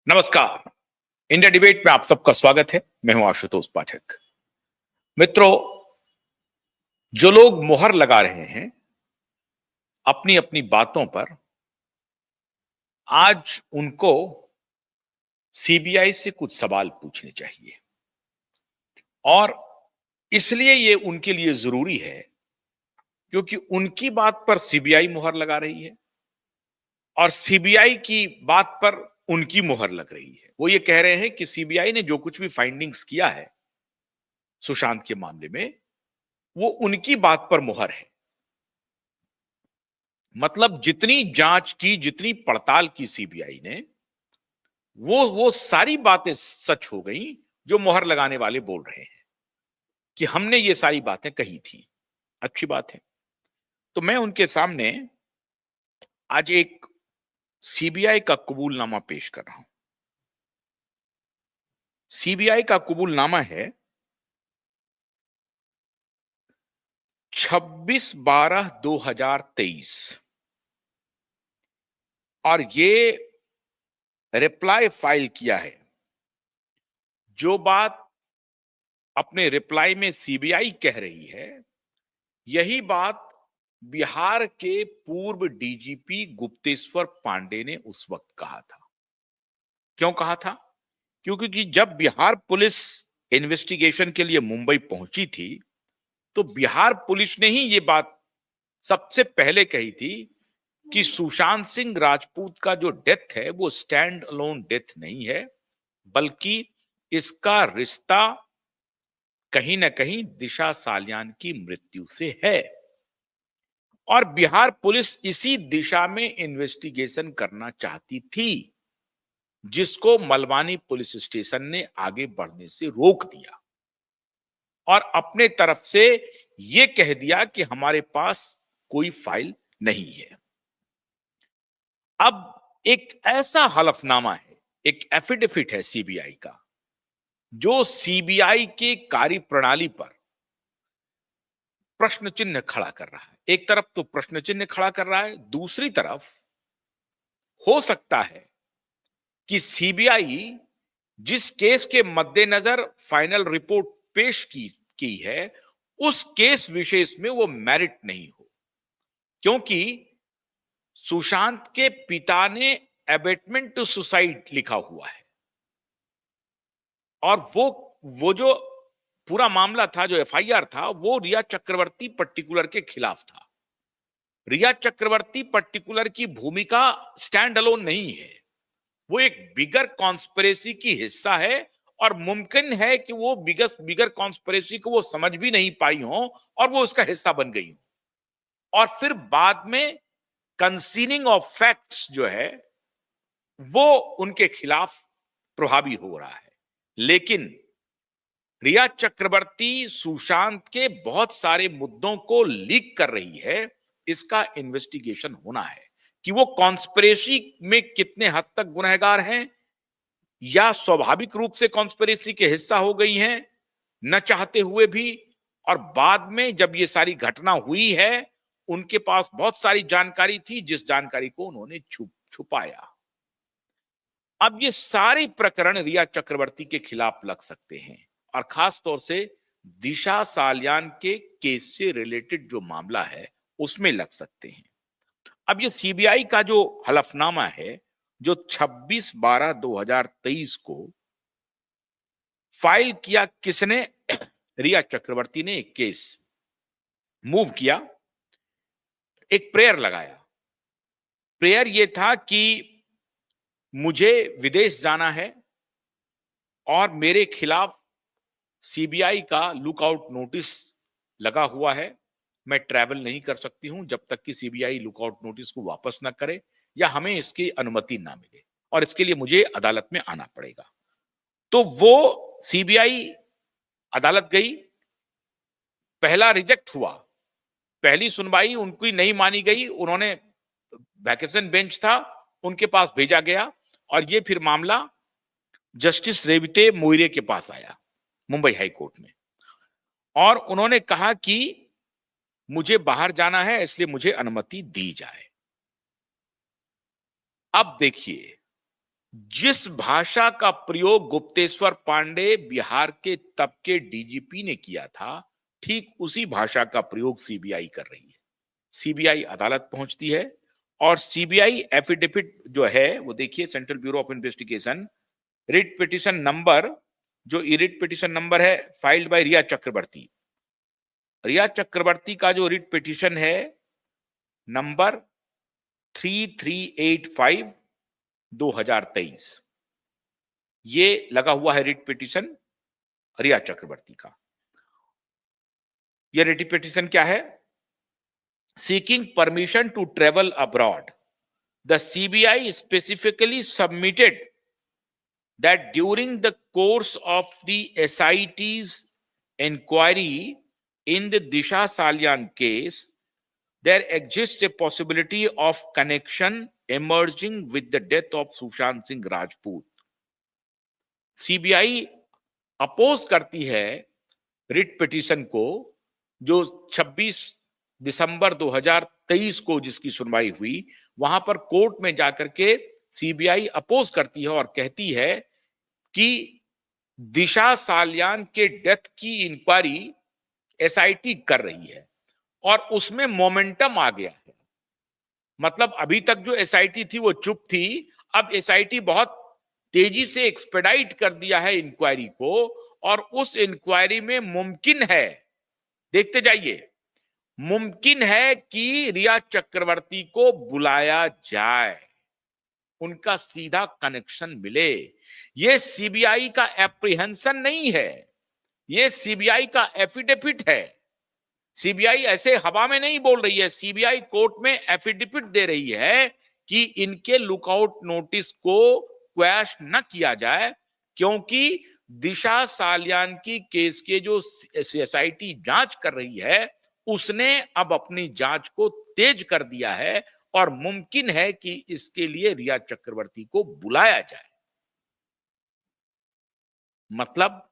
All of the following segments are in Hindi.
नमस्कार। इंडिया डिबेट में आप सबका स्वागत है। मैं हूं आशुतोष पाठक। मित्रों, जो लोग मुहर लगा रहे हैं अपनी अपनी बातों पर, आज उनको सीबीआई से कुछ सवाल पूछने चाहिए। और इसलिए ये उनके लिए जरूरी है क्योंकि उनकी बात पर सीबीआई मुहर लगा रही है और सीबीआई की बात पर उनकी मुहर लग रही है। वो ये कह रहे हैं कि सीबीआई ने जो कुछ भी फाइंडिंग्स किया है सुशांत के मामले में, वो उनकी बात पर मुहर है। मतलब जितनी जांच की, जितनी पड़ताल की सीबीआई ने, वो सारी बातें सच हो गई जो मुहर लगाने वाले बोल रहे हैं कि हमने ये सारी बातें कही थी। अच्छी बात है। तो मैं उनके सामने आज एक सीबीआई का कबूलनामा पेश कर रहा हूं। सीबीआई का कबूलनामा है 26/12/2023 और ये रिप्लाई फाइल किया है। जो बात अपने रिप्लाई में सीबीआई कह रही है, यही बात बिहार के पूर्व डीजीपी गुप्तेश्वर पांडे ने उस वक्त कहा था। क्यों कहा था? क्योंकि जब बिहार पुलिस इन्वेस्टिगेशन के लिए मुंबई पहुंची थी, तो बिहार पुलिस ने ही ये बात सबसे पहले कही थी कि सुशांत सिंह राजपूत का जो डेथ है वो स्टैंड अलोन डेथ नहीं है, बल्कि इसका रिश्ता कहीं ना कहीं दिशा सालियान की मृत्यु से है। और बिहार पुलिस इसी दिशा में इन्वेस्टिगेशन करना चाहती थी, जिसको मलवानी पुलिस स्टेशन ने आगे बढ़ने से रोक दिया और अपने तरफ से यह कह दिया कि हमारे पास कोई फाइल नहीं है। अब एक ऐसा हलफनामा है, एक एफिडेविट है सीबीआई का, जो सीबीआई के कार्यप्रणाली पर प्रश्न चिन्ह खड़ा कर रहा है। एक तरफ तो प्रश्न चिन्ह खड़ा कर रहा है, दूसरी तरफ हो सकता है कि सीबीआई जिस केस के मद्देनजर फाइनल रिपोर्ट पेश की है, उस केस विशेष में वो मेरिट नहीं हो, क्योंकि सुशांत के पिता ने अबेटमेंट टू सुसाइड लिखा हुआ है और वो जो पूरा मामला था, जो एफआईआर था, वो रिया चक्रवर्ती पर्टिकुलर के खिलाफ था। रिया चक्रवर्ती पर्टिकुलर की भूमिका स्टैंड अलोन नहीं है, वो एक बिगर कॉन्स्पिरेसी की हिस्सा है और मुमकिन है कि वो बिगर कॉन्स्पिरेसी को वो समझ भी नहीं पाई हो और वो उसका हिस्सा बन गई हो और फिर बाद में कंसीलिंग ऑफ फैक्ट्स जो है वो उनके खिलाफ प्रभावी हो रहा है। लेकिन रिया चक्रवर्ती सुशांत के बहुत सारे मुद्दों को लीक कर रही है। इसका इन्वेस्टिगेशन होना है कि वो कॉन्स्पिरेसी में कितने हद तक गुनहगार हैं या स्वाभाविक रूप से कॉन्स्पिरेसी के हिस्सा हो गई हैं न चाहते हुए भी, और बाद में जब ये सारी घटना हुई है उनके पास बहुत सारी जानकारी थी जिस जानकारी को उन्होंने छुपाया। अब ये सारे प्रकरण रिया चक्रवर्ती के खिलाफ लग सकते हैं और खास तौर से दिशा सालियान के केस से रिलेटेड जो मामला है उसमें लग सकते हैं। अब ये सीबीआई का जो हलफनामा है, जो 26/12/2023 को फाइल किया किसने? रिया चक्रवर्ती ने एक केस मूव किया, एक प्रेयर लगाया। प्रेयर ये था कि मुझे विदेश जाना है और मेरे खिलाफ सीबीआई का लुकआउट नोटिस लगा हुआ है। मैं ट्रैवल नहीं कर सकती हूं जब तक कि सीबीआई लुकआउट नोटिस को वापस ना करे या हमें इसकी अनुमति ना मिले, और इसके लिए मुझे अदालत में आना पड़ेगा। तो वो सीबीआई अदालत गई, पहला रिजेक्ट हुआ, पहली सुनवाई उनकी नहीं मानी गई। उन्होंने वैकेशन बेंच था उनके पास भेजा गया और ये फिर मामला जस्टिस रेवते मोइरे के पास आया मुंबई हाई कोर्ट में, और उन्होंने कहा कि मुझे बाहर जाना है इसलिए मुझे अनुमति दी जाए। अब देखिए, जिस भाषा का प्रयोग गुप्तेश्वर पांडे बिहार के तब के डीजीपी ने किया था, ठीक उसी भाषा का प्रयोग सीबीआई कर रही है। सीबीआई अदालत पहुंचती है और सीबीआई एफिडेविट जो है वो देखिए, central bureau of investigation, writ petition number, जो रिट पिटिशन नंबर है फाइल्ड बाय रिया चक्रवर्ती। रिया चक्रवर्ती का जो रिट पिटिशन है नंबर 3385 2023, ये लगा हुआ है रिट पिटिशन रिया चक्रवर्ती का। ये रिट पिटिशन क्या है? Seeking permission to travel abroad, the CBI specifically submitted that during the course of the SIT's inquiry in the Disha Salyan case, there exists a possibility of connection emerging with the death of Sushant Singh Rajput. CBI oppose करती है रिट पिटीशन को, जो 26 दिसंबर 2023 को जिसकी सुनवाई हुई, वहां पर कोर्ट में जाकर के सीबीआई अपोज करती है और कहती है कि दिशा सालियान के डेथ की इंक्वायरी एसआईटी कर रही है और उसमें मोमेंटम आ गया है। मतलब अभी तक जो एसआईटी थी वो चुप थी, अब एसआईटी बहुत तेजी से एक्सपेडाइट कर दिया है इंक्वायरी को, और उस इंक्वायरी में मुमकिन है, देखते जाइए, मुमकिन है कि रिया चक्रवर्ती को बुलाया जाए, उनका सीधा कनेक्शन मिले। ये सीबीआई का एप्रीहेंशन नहीं है, ये सीबीआई का एफिडेविट है। सीबीआई ऐसे हवा में नहीं बोल रही है, सीबीआई कोर्ट में एफिडेविट दे रही है कि इनके लुकआउट नोटिस को क्वैश न किया जाए, क्योंकि दिशा सालियान की केस के जो एसआईटी जांच कर रही है उसने अब अपनी जांच को तेज कर दिया है और मुमकिन है कि इसके लिए रिया चक्रवर्ती को बुलाया जाए। मतलब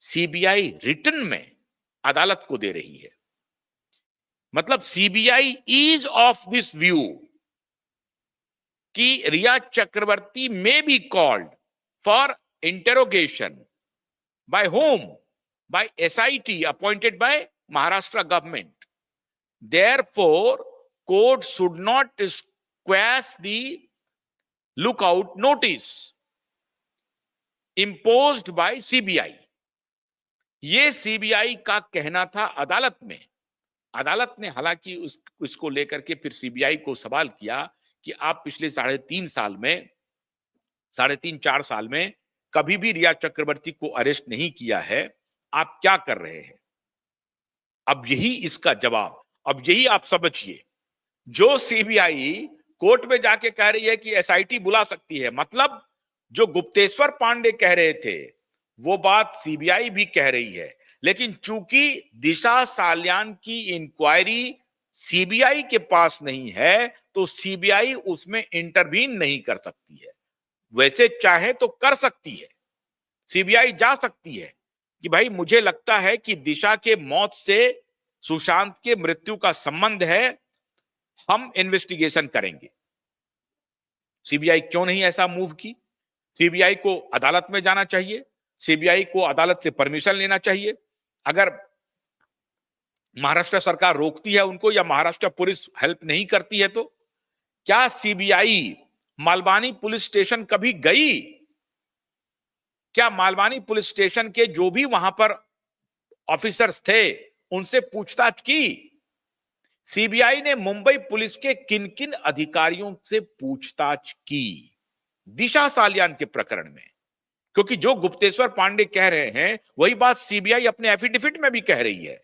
सीबीआई रिटन में अदालत को दे रही है, मतलब CBI is of this view कि Rhea Chakraborty may be called for interrogation by home, by SIT appointed by Maharashtra government. Therefore court should not squash the lookout notice imposed by CBI। ये सीबीआई का कहना था अदालत में। अदालत ने हालांकि इसको लेकर के फिर सीबीआई को सवाल किया कि आप पिछले 3.5 साल में, 3.5-4 साल में कभी भी रिया चक्रवर्ती को अरेस्ट नहीं किया है, आप क्या कर रहे हैं? अब यही इसका जवाब, अब यही आप समझिए, जो सीबीआई कोर्ट में जाके कह रही है कि एसआईटी बुला सकती है, मतलब जो गुप्तेश्वर पांडे कह रहे थे वो बात सीबीआई भी कह रही है, लेकिन चूंकि दिशा सालियान की इंक्वायरी सीबीआई के पास नहीं है तो सीबीआई उसमें इंटरवीन नहीं कर सकती है। वैसे चाहे तो कर सकती है, सीबीआई जा सकती है कि भाई मुझे लगता है कि दिशा के मौत से सुशांत के मृत्यु का संबंध है, हम इन्वेस्टिगेशन करेंगे। सीबीआई क्यों नहीं ऐसा मूव की? सीबीआई को अदालत में जाना चाहिए, सीबीआई को अदालत से परमिशन लेना चाहिए। अगर महाराष्ट्र सरकार रोकती है उनको या महाराष्ट्र पुलिस हेल्प नहीं करती है तो क्या सीबीआई मालवानी पुलिस स्टेशन कभी गई? क्या मालवानी पुलिस स्टेशन के जो भी वहां पर ऑफिसर्स थे उनसे पूछताछ की? सीबीआई ने मुंबई पुलिस के किन किन अधिकारियों से पूछताछ की दिशा सालियान के प्रकरण में? क्योंकि जो गुप्तेश्वर पांडे कह रहे हैं वही बात सीबीआई अपने एफिडेविट में भी कह रही है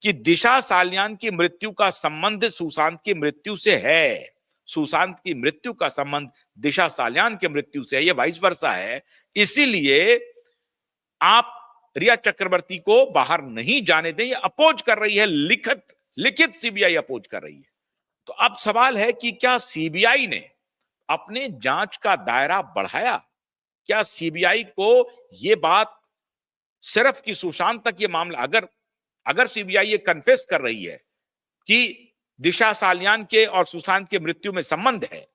कि दिशा सालियान की मृत्यु का संबंध सुशांत की मृत्यु से है, सुशांत की मृत्यु का संबंध दिशा सालियान की मृत्यु से है, ये वाइस वर्सा है। इसीलिए आप रिया चक्रवर्ती को बाहर नहीं जाने दें, ये अपोज कर रही है, लिखित सीबीआई अपोज कर रही है। तो अब सवाल है कि क्या सीबीआई ने अपने जांच का दायरा बढ़ाया? क्या सीबीआई को यह बात सिर्फ कि सुशांत तक ये मामला, अगर सीबीआई ये कन्फेस कर रही है कि दिशा सालियान के और सुशांत के मृत्यु में संबंध है,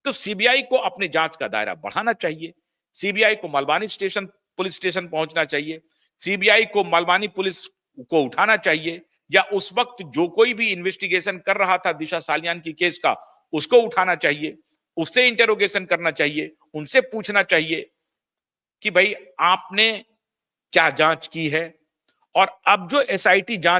तो सीबीआई को अपनी जांच का दायरा बढ़ाना चाहिए। सीबीआई को मलबानी स्टेशन पुलिस स्टेशन पहुंचना चाहिए। सीबीआई को मलबानी पुलिस को उठाना चाहिए, या उस वक्त जो कोई भी इन्वेस्टिगेशन कर रहा था दिशा सालियान की केस का, उसको उठाना चाहिए, उससे इंटेरोगेशन करना चाहिए, उनसे पूछना चाहिए कि भाई आपने क्या जांच की है। और अब जो एसआईटी जांच